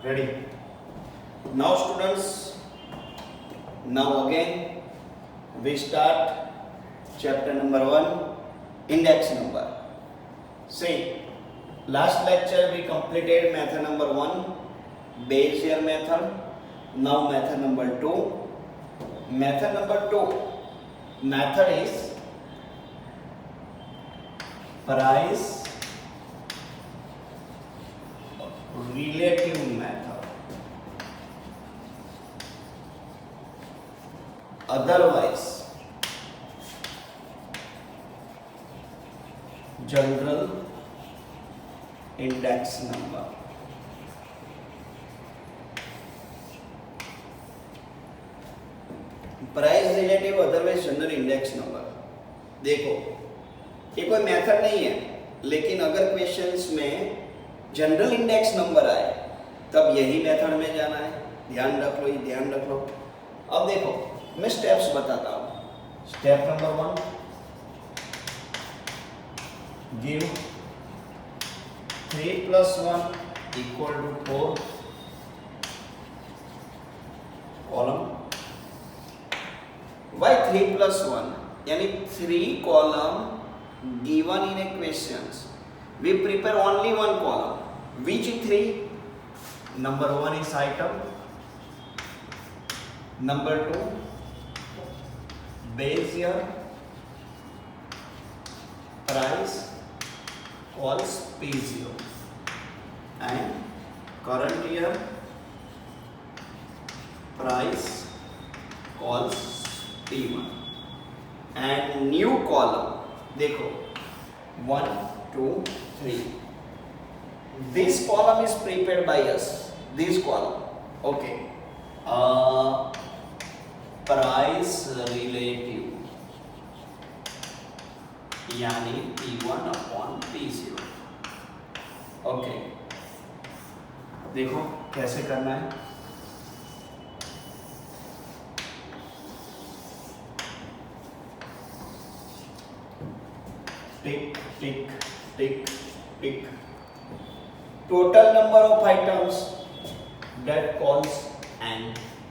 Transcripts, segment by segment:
Ready? Now students, now again we start chapter number 1, index number. See, last lecture we completed method number 1, Bayesian method. Now method number 2. Method number 2 method is price relative method, otherwise general index number. Price relative otherwise general index number. देखो ये कोई method नहीं है, लेकिन अगर questions में general index number आए तब यही मेथड में जाना है. ध्यान रख लो, ये ध्यान रख लो. अब देखो मैं स्टेप्स बताता हूँ. Step number 1, give 3 + 1 = 4 column. Why 3 + 1? यानी 3 column given in a questions. We prepare only one column. Which 3? Number 1 is item. Number 2, base year, price calls P0, and current year, price calls P1, and new column. देखो 1, 2, 3. This column is prepared by us. This column, okay. Price relative यानी P1/P0. Okay, देखो कैसे करना है. टिक टिक टिक टिक. Total number of items that calls and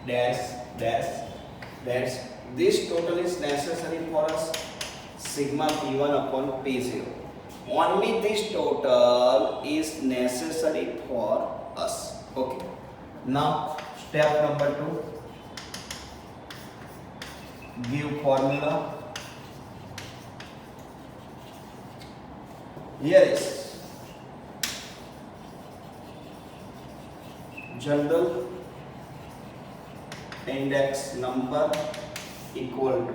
dash dash dash. This total is necessary for us. Sigma P1/P0. Only this total is necessary for us. Okay. Now step number 2. Give formula. Here is general index number equal to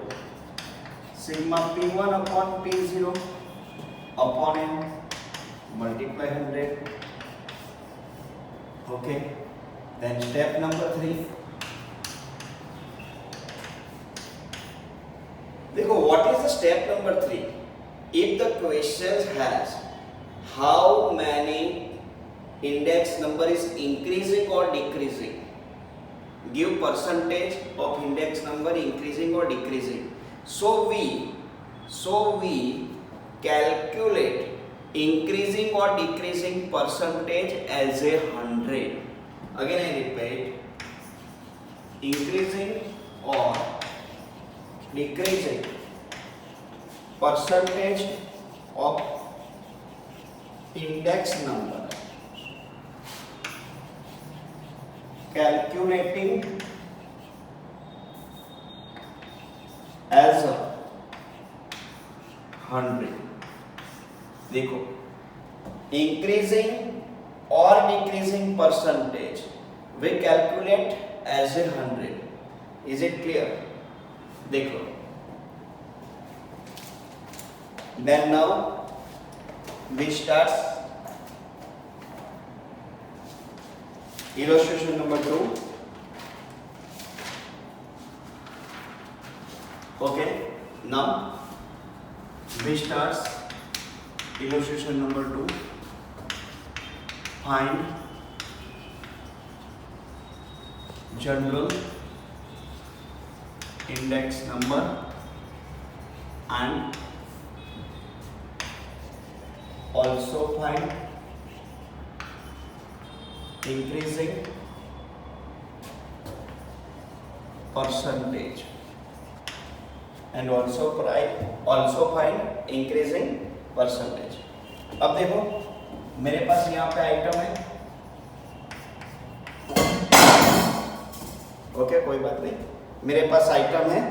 sigma P1/P0 upon n multiply 100. Okay. Then step number 3. देखो what is the step number 3? If the question has how many index number is increasing or decreasing, give percentage of index number increasing or decreasing. So we calculate increasing or decreasing percentage as a 100. Again I repeat, increasing or decreasing percentage of index number, calculating as a 100. देखो increasing or decreasing percentage we calculate as a 100. Is it clear? देखो. Then now we start illustration number 2. Okay, now we start illustration number 2. Find general index number and also find increasing percentage and also find increasing percentage. अब देखो मेरे पास यहाँ पे item है, okay कोई बात नहीं, मेरे पास आइटम है,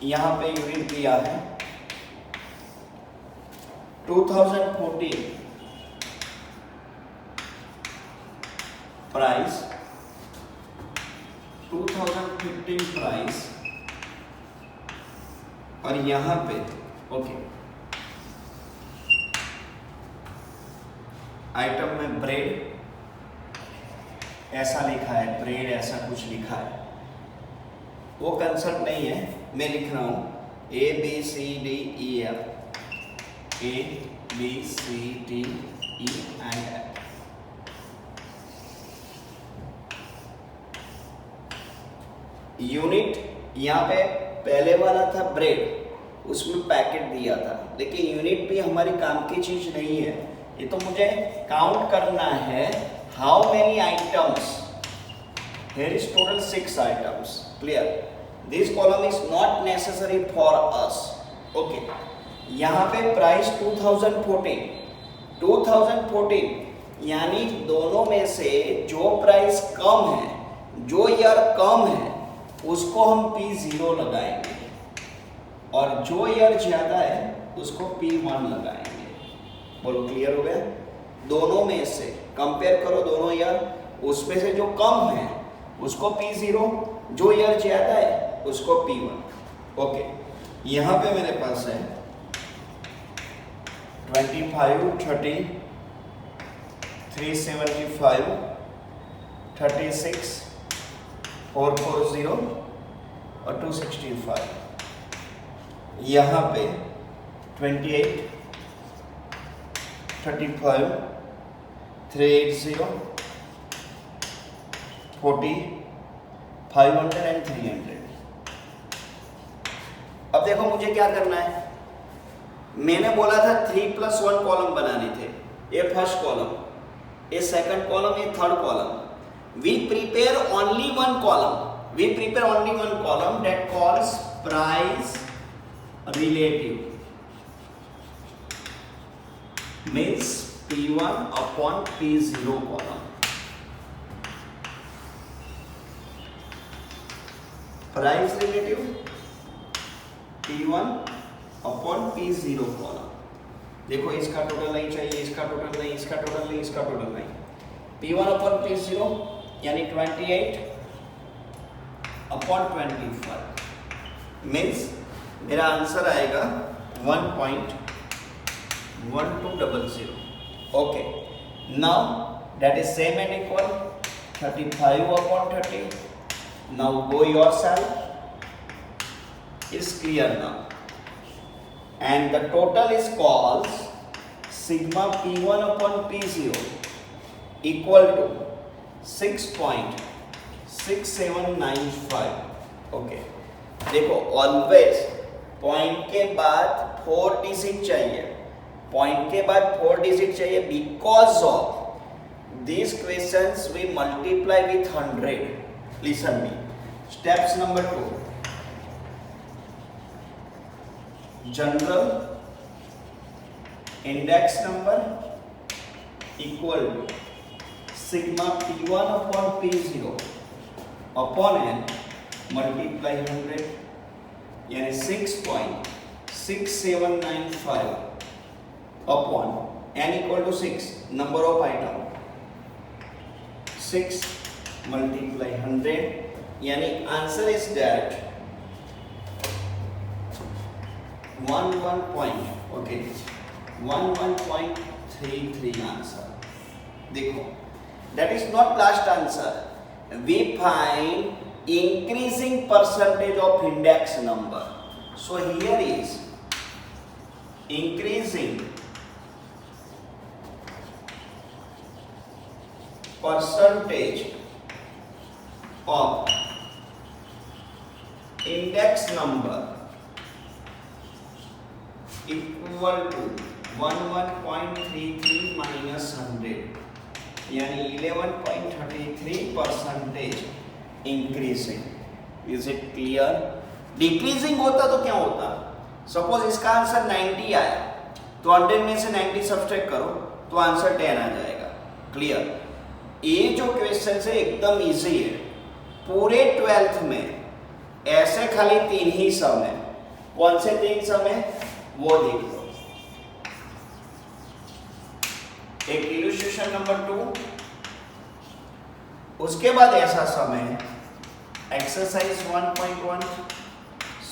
यहाँ पे यूनिट दिया है 2014 प्राइस, 2015 प्राइस, और यहाँ पे ओके आइटम में ब्रेड ऐसा लिखा है, ब्रेड ऐसा कुछ लिखा है, वो कंसेप्ट नहीं है, मैं लिख रहा हूं ABCDEF, ABCDE and F. Unit यहाँ पे पहले वाला था ब्रेड, उसमें पैकेट दिया था, लेकिन यूनिट भी हमारी काम की चीज नहीं है, ये तो मुझे काउंट करना है how many items, here is total 6 items, clear, this column is not necessary for us, okay. यहाँ पे प्राइस 2014 यानी दोनों में से जो प्राइस कम है, जो ईयर कम है, उसको हम P0 लगाएंगे और जो ईयर ज्यादा है उसको P1 लगाएंगे। बोलो क्लियर हो गया? दोनों में से कंपेयर करो दोनों ईयर, उसमें से जो कम है उसको P0, जो ईयर ज्यादा है उसको P1। ओके, यहाँ पे मेरे पास है 25, 30, 375, 36, 440 और 265। यहाँ पे 28, 35, 380, 40, 500 and 300। अब देखो मुझे क्या करना है, मैंने बोला था 3+1 कॉलम बनाने थे, ये फर्स्ट कॉलम, ये सेकंड कॉलम, ये third column. We prepare only one column that calls price relative, means P1 upon P0 column, price relative P1 upon P0 column। देखो इसका टोटल नहीं चाहिए, इसका टोटल नहीं, इसका टोटल नहीं, इसका टोटल नहीं, P1 upon P0 यानी 28 upon 25 मीन्स मेरा आंसर आएगा 1.1200। Okay, now that is same and equal 35 upon 30। Now go yourself, is clear now, and the total is called sigma P1 upon P0 equal to 6.6795। Okay, देखो always point के बाद 4 digit चाहिए, point के बाद 4 digit चाहिए, because of this questions we multiply with 100। Listen me, steps number 2, general index number equal to sigma P1 upon P0 upon n multiply 100 यानी 6.6795 upon n equal to 6 number of item, 6 multiply 100 यानी answer is that 11.33 answer. देखो that is not last answer, we find increasing percentage of index number, so here is increasing percentage of index number equal to 11.33 minus 100 यानी 11.33% increasing. Is it clear? Decreasing होता तो क्या होता? Suppose इसका answer 90 आया तो 100 में से 90 सब्ट्रैक्ट करो तो आंसर 10 आ जाएगा। क्लियर? ये जो क्वेश्चन है एकदम इजी है। पूरे 12th में ऐसे खाली 3 ही सम है। कौन से 3 सम है वो देख लो। एक इलस्ट्रेशन नंबर 2, उसके बाद ऐसा सम है एक्सरसाइज 1.1,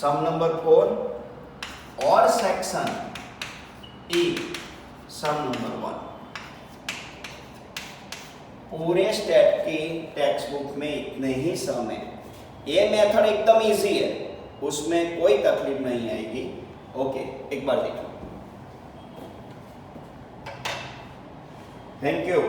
सम नंबर 4 और सेक्शन ई सम नंबर 1। पूरे स्टेट की टेक्स्ट बुक में इतने ही सम है। ये मेथड एकदम इजी है, उसमें कोई तकलीफ नहीं आएगी। ओके, एक बार देखो। Thank you.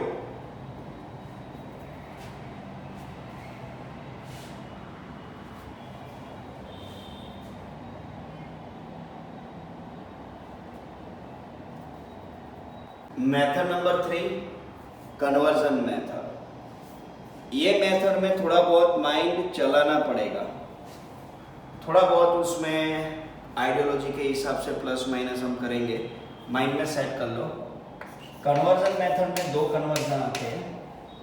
Method number 3, conversion method. ये मेथड में थोड़ा बहुत माइंड चलाना पड़ेगा, थोड़ा बहुत उसमें आइडियोलॉजी के हिसाब से प्लस माइनस हम करेंगे। माइंड में सेट कर लो। कन्वर्जन मेथड में 2 कन्वर्जन आते हैं।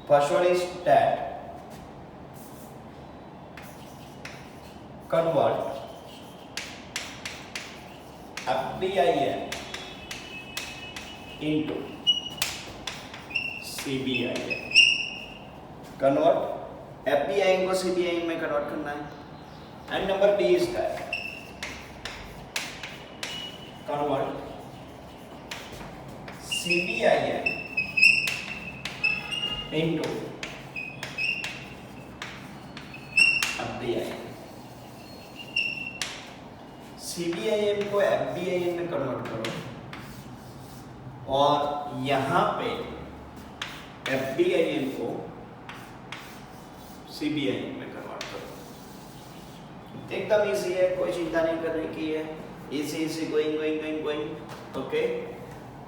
First one is that, convert FBIN into CBIN। Convert FBIN को CBIN में कन्वर्ट करना है। And number B is that convert CBIN into FBIN। CBIN को FBIN में कन्वर्ट करो और यहां पे FBIN को CBIN में कन्वर्ट करो। एकदम इजी है, कोई चिंता नहीं करने की है। Easy going. Okay,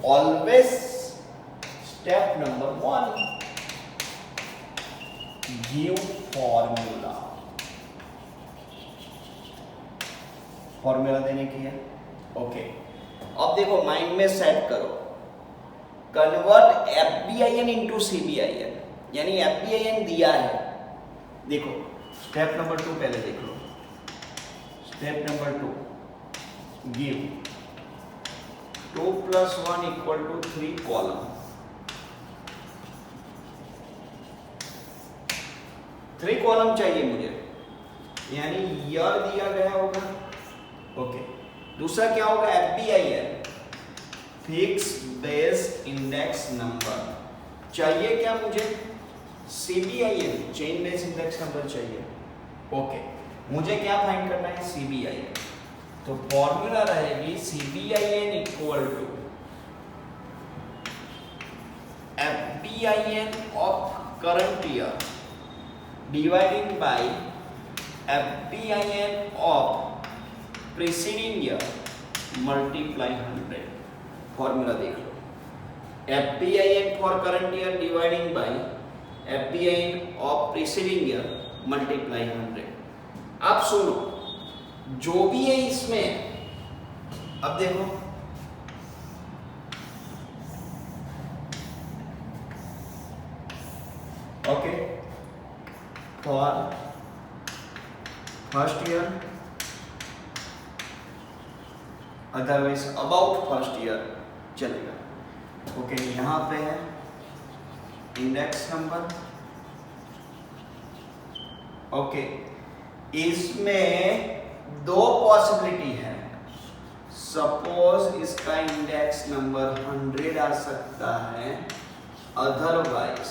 always step number 1, give formula. Formula देने की है। ओके, अब देखो माइंड में सेट करो। कन्वर्ट FBIN इंटू CBIN, यानी FBIN दिया है। देखो स्टेप नंबर 2 पहले देख लो। Step number 2, give 2 + 1 = 3 column. 3 column चाहिए मुझे, यानी ईयर दिया गया होगा। ओके, दूसरा क्या होगा? FBIN fix base index number चाहिए। क्या मुझे? CBIN chain base index number चाहिए। ओके, मुझे क्या फाइंड करना है? CBIN। तो फॉर्मूला रहेगी CBIN = FBIN of current year dividing bye FBIN of preceding year multiply 100। Formula देख लो। FBIN for current year dividing bye FBIN of preceding year multiply 100। अब सुनो, जो भी है इसमें, अब देखो okay, for first year, otherwise about first year चलेगा। ओके, यहां पे है इंडेक्स नंबर। ओके, इसमें 2 पॉसिबिलिटी है। सपोज इसका इंडेक्स नंबर 100 आ सकता है, अदरवाइज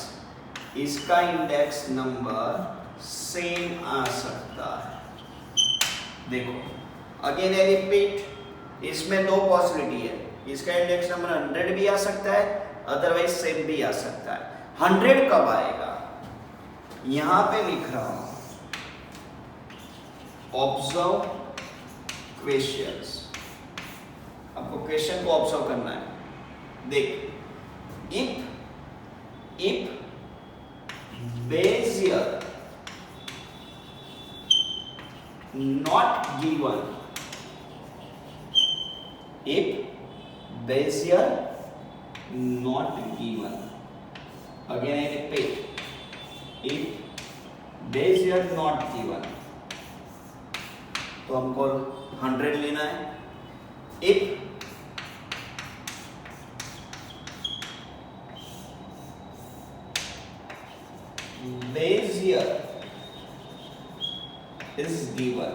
इसका इंडेक्स नंबर सेम आ सकता है। देखो अगेन आई रिपीट, इसमें 2 पॉसिबिलिटी है। इसका इंडेक्स नंबर 100 भी आ सकता है, अदरवाइज सेम भी आ सकता है। 100 कब आएगा? यहां पे लिख रहा हूं, ऑब्जर्व क्वेश्चंस। आपको क्वेश्चन को ऑब्जर्व करना है। देख, if Bezier not given, if Bezier not given, again I repeat, if Bezier not given, तो हमको 100 लेना है. if Bezier is given,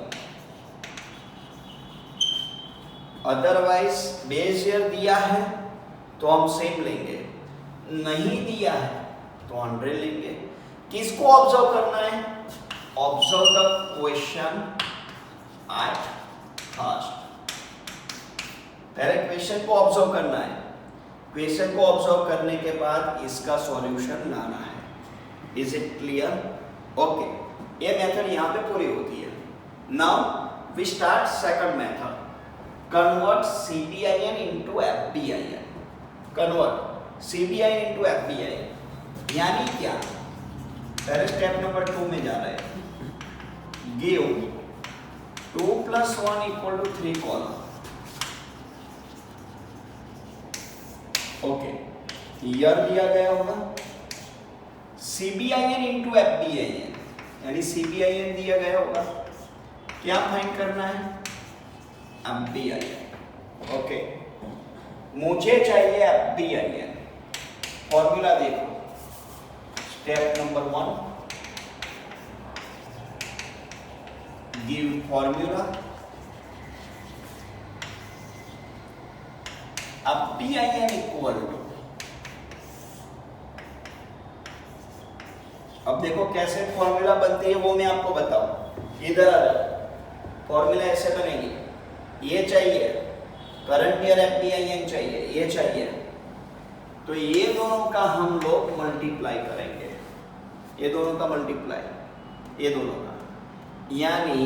otherwise Bezier दिया है तो हम सेम लेंगे, नहीं दिया है तो 100 लेंगे. किसको ऑब्जर्व करना है? Observe the question at first. पहले क्वेश्चन को ऑब्जर्व करना है. क्वेश्चन को ऑब्जर्व करने के बाद इसका सॉल्यूशन लाना है. Is it clear? ओके, ये मेथड यहां पे पूरी होती है. Now we start second method. Convert CBIN into FBIN. Convert CBIN into FBIN. यानी क्या? पहले स्टेप नंबर 2 में जा रहे हैं. Give 2 + 1 = 3 column. ओके, ईयर दिया गया होगा. CBIN into FBIN यानी CBIN दिया गया होगा. क्या फाइंड करना है? FBIN. ओके, मुझे चाहिए FBIN. फॉर्मूला देखो. Step number 1, give formula. FBIN equal to, अब देखो कैसे फॉर्मूला बनती है वो मैं आपको बताऊं. इधर आ जाओ. फॉर्मूला ऐसे बनेगी. ये चाहिए करंट ईयर FBIN चाहिए, ये चाहिए, तो ये दोनों का हम लोग मल्टीप्लाई करेंगे. ये दोनों का मल्टीप्लाई, ये दोनों का, यानी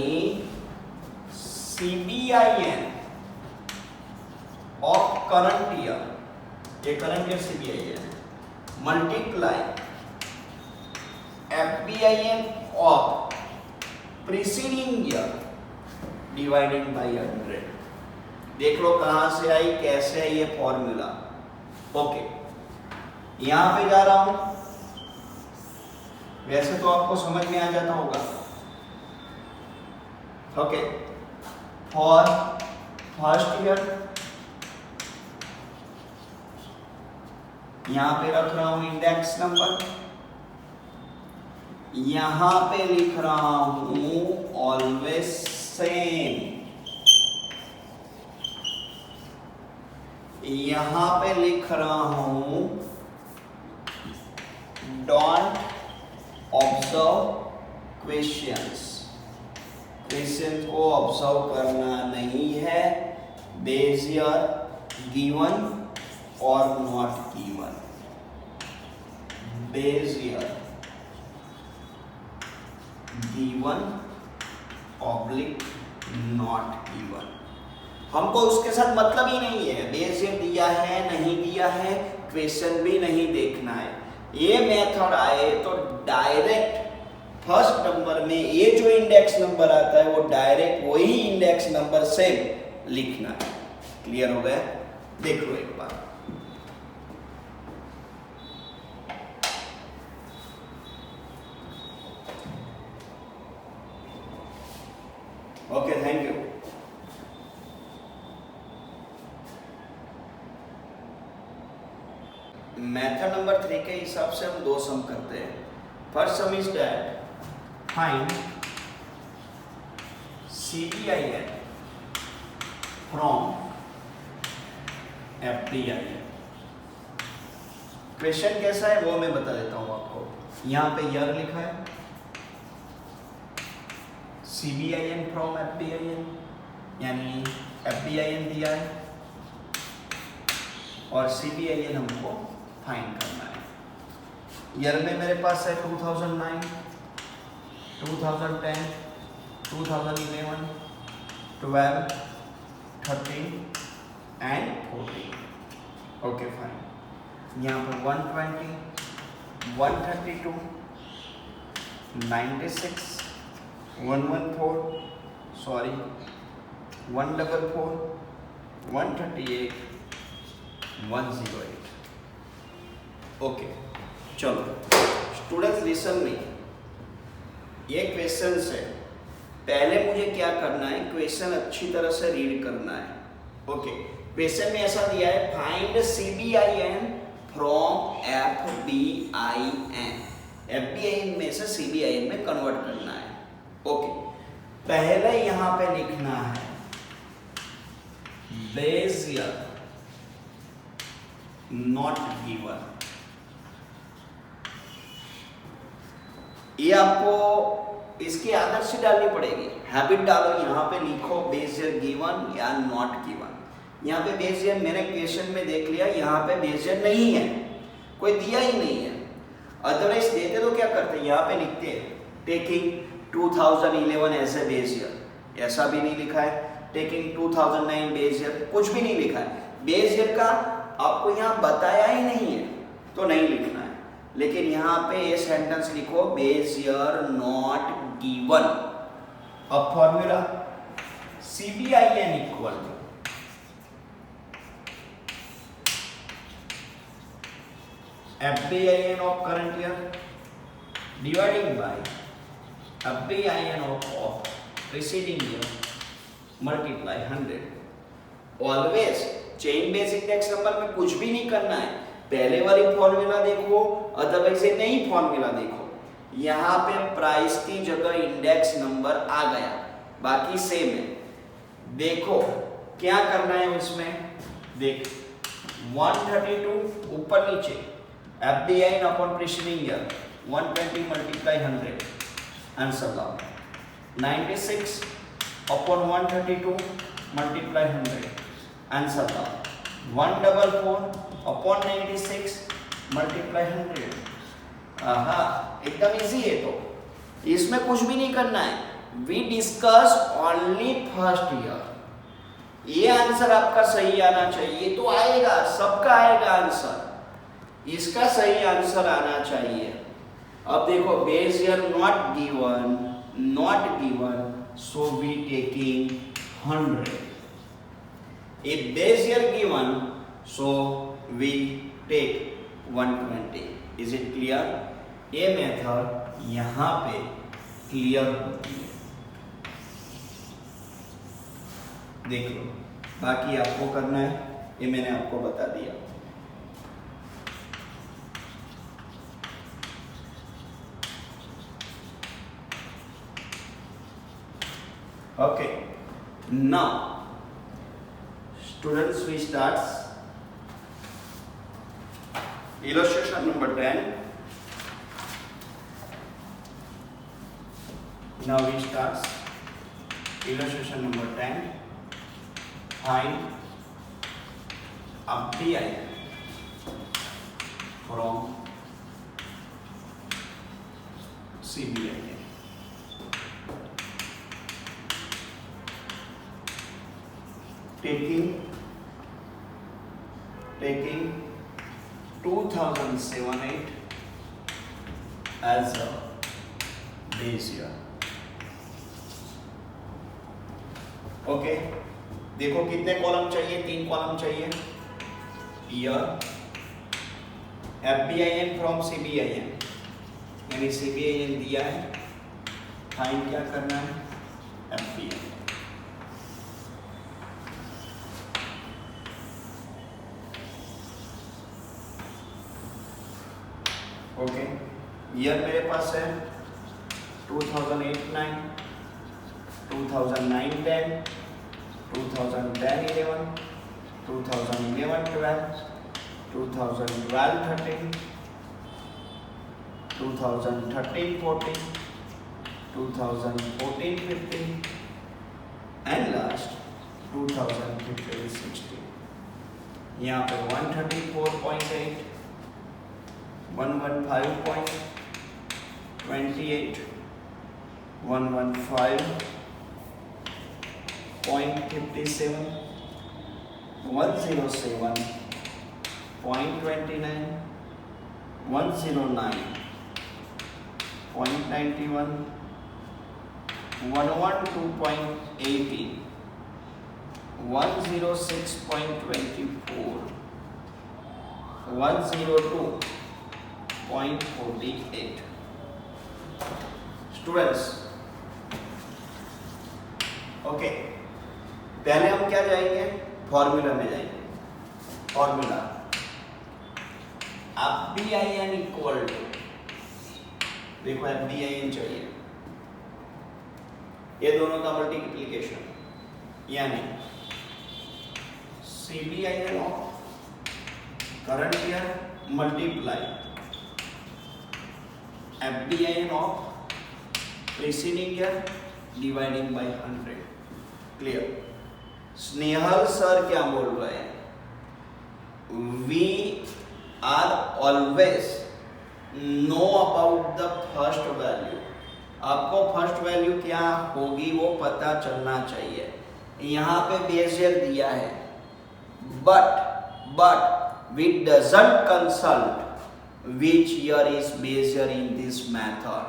CBIN ऑफ करंट ईयर, ये current year CBIN multiply FBIN of preceding year divided by 100. देख लो कहां से आई, कैसे है ये फॉर्मूला. ओके, यहां पे जा रहा हूं. वैसे तो आपको समझ में आ जाता होगा. ओके, फॉर फर्स्ट ईयर यहां पे रख रहा हूं इंडेक्स नंबर. यहां पे लिख रहा हूं ऑलवेज सेम. यहां पे लिख रहा हूं डोंट ऑब्जर्व क्वेश्चंस. क्वेश्चन को ऑब्जर्व करना नहीं है. बेजियर गिवन और not given. Bezier given oblique not given. हमको उसके साथ मतलब ही नहीं है. बेजियर दिया है नहीं दिया है, क्वेश्चन भी नहीं देखना है. ये मेथड आए तो डायरेक्ट फर्स्ट नंबर में ये जो इंडेक्स नंबर आता है वो डायरेक्ट वही इंडेक्स नंबर से लिखना है. क्लियर हो गया? देख लो एक बार. Okay, thank you. Method number 3 के हिसाब से हम 2 सम करते हैं. First sum is that find CBIN from FBIN. Question कैसा है वो मैं बता देता हूं आपको. यहां पे ईयर लिखा है. CBIN फ्रॉम FBIN यानी FBIN दिया है और CBIN हमको फाइंड करना है. ईयर में मेरे पास है 2009, 2010, 2011, 12, 13 एंड 14. Okay fine. यहाँ पर 120, 132, 96 114 सॉरी 144 138 108। ओके चलो स्टूडेंट्स लिसन में, ये क्वेश्चन है। पहले मुझे क्या करना है, क्वेश्चन अच्छी तरह से रीड करना है। ओके क्वेश्चन में ऐसा दिया है, find CBIN from FBIN। FBIN में से CBIN में कन्वर्ट करना है। ओके पहले यहां पे लिखना है बेजियर नॉट गिवन। ये आपको इसकी आदत से डालनी पड़ेगी, हैबिट डालो। यहां पे लिखो बेजियर गिवन या नॉट गिवन। यहाँ पे बेजियर मैंने क्वेश्चन में देख लिया, यहाँ पे बेजियर नहीं है, कोई दिया ही नहीं है। अदरवाइज देते तो क्या करते, यहाँ पे लिखते टेकिंग 2011 एज ए बेजियर, ऐसा भी नहीं लिखा है। टेकिंग 2009 बेजियर, कुछ भी नहीं लिखा है। बेजियर का आपको यहाँ बताया ही नहीं है तो नहीं लिखना है। लेकिन यहाँ पे ये सेंटेंस लिखो बेजियर नॉट गिवन। अब formula CBIN equal to FBIN of current year dividing by FBIN of preceding year multiply 100। Always chain base index number में कुछ भी नहीं करना है। पहले वाली फॉर्मूला देखो, अदरवाइज ये नई फॉर्मूला देखो। यहाँ पे प्राइस की जगह इंडेक्स नंबर आ गया, बाकी सेम है। देखो क्या करना है उसमें, देख 132 ऊपर नीचे FBIN upon preceding year 120 multiply 100 answer लाओ। 96 upon 132 multiply 100 आंसर लाओ। 144 upon 96 multiply 100। आहा एकदम इजी है। तो इसमें कुछ भी नहीं करना है। We discuss only first year। ये आंसर आपका सही आना चाहिए, तो आएगा, सबका आएगा आंसर, इसका सही आंसर आना चाहिए। अब देखो बेजियर not given so we taking 100। If बेजियर given so we take 120। Is it clear? ये मेथड यहां पे क्लियर होती है। देख लो, बाकी आपको करना है, ये मैंने आपको बता दिया। Okay, now students, we start illustration number 10. Now we start illustration number 10. Find FBIN from CBIN. Taking 2007-8 as a base year। Okay देखो कितने कॉलम चाहिए, 3 कॉलम चाहिए। ईयर, FBIN फ्रॉम CBIN, यानी CBIN दिया है, फाइंड क्या करना है, FBIN। ओके ईयर मेरे पास है 2008-9, 2009-10, 2010-11, 2011-12, 2012-13, 2013-14, 2014-15 एंड लास्ट 2015-16। यहाँ पे 134.8, 115.28, 115.57, 107.29, 109, 0.91, 112.18, 106.24, 102.48. स्टूडेंट्स, ओके, पहले हम क्या जाएंगे, फॉर्मूला में जाएंगे। फॉर्मूला आप B I N equal to, देखो बी आई एन चाहिए, ये दोनों का मल्टीप्लीकेशन, यानी C B I N of current year multiply F B I N of preceding year dividing by 100। Clear? Snehal sir क्या बोल रहे हैं, we are always know about the first value. आपको फर्स्ट वैल्यू क्या होगी वो पता चलना चाहिए। यहाँ पे बेस ईयर दिया है, but we doesn't consult which year is base year in this method.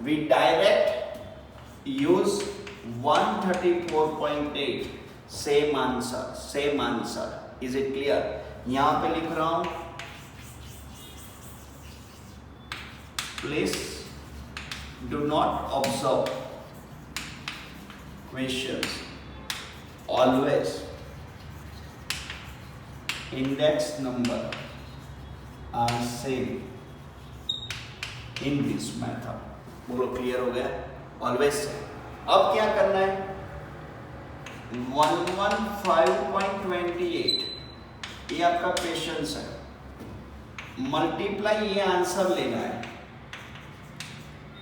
We direct use 134.8, same answer, same answer. Is it clear? यहाँ पे लिख रहा हूँ, please do not observe questions. Always index number are same in this method. बोलो clear हो गया? Always say. अब क्या करना है, 115.28 ये आपका क्वेश्चन है, मल्टीप्लाई ये आंसर लेना है,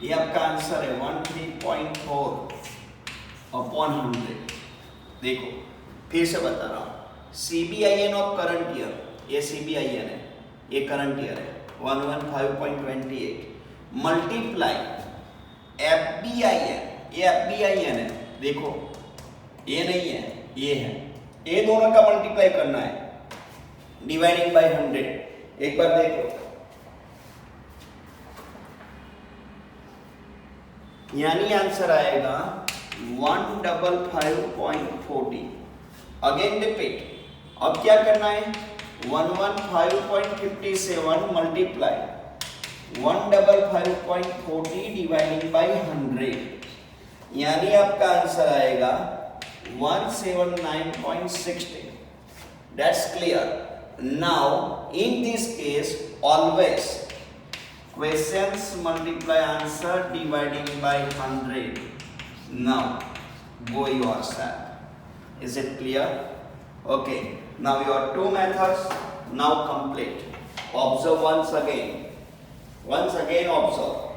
ये आपका आंसर है 13.4 अपॉन 100। देखो फिर से बता रहा हूं, CBIN ऑफ करंट ईयर, ये CBIN है, ये करंट ईयर है 115.28 मल्टीप्लाई FBIN, ये FBIN है, देखो ये नहीं है, ये है, ये दोनों का मल्टीप्लाई करना है डिवाइडिंग बाय 100। एक बार देखो, यानी आंसर आएगा 155.40। अगेन रिपीट, अब क्या करना है, 115.57 मल्टीप्लाई 155.40 डिवाइडिंग बाय 100, यानी आपका आंसर आएगा 179.60। That's clear. Now in this case always questions multiply answer dividing by 100. Now go yourself. Is it clear? Okay, now your two methods now complete. Observe once again observe.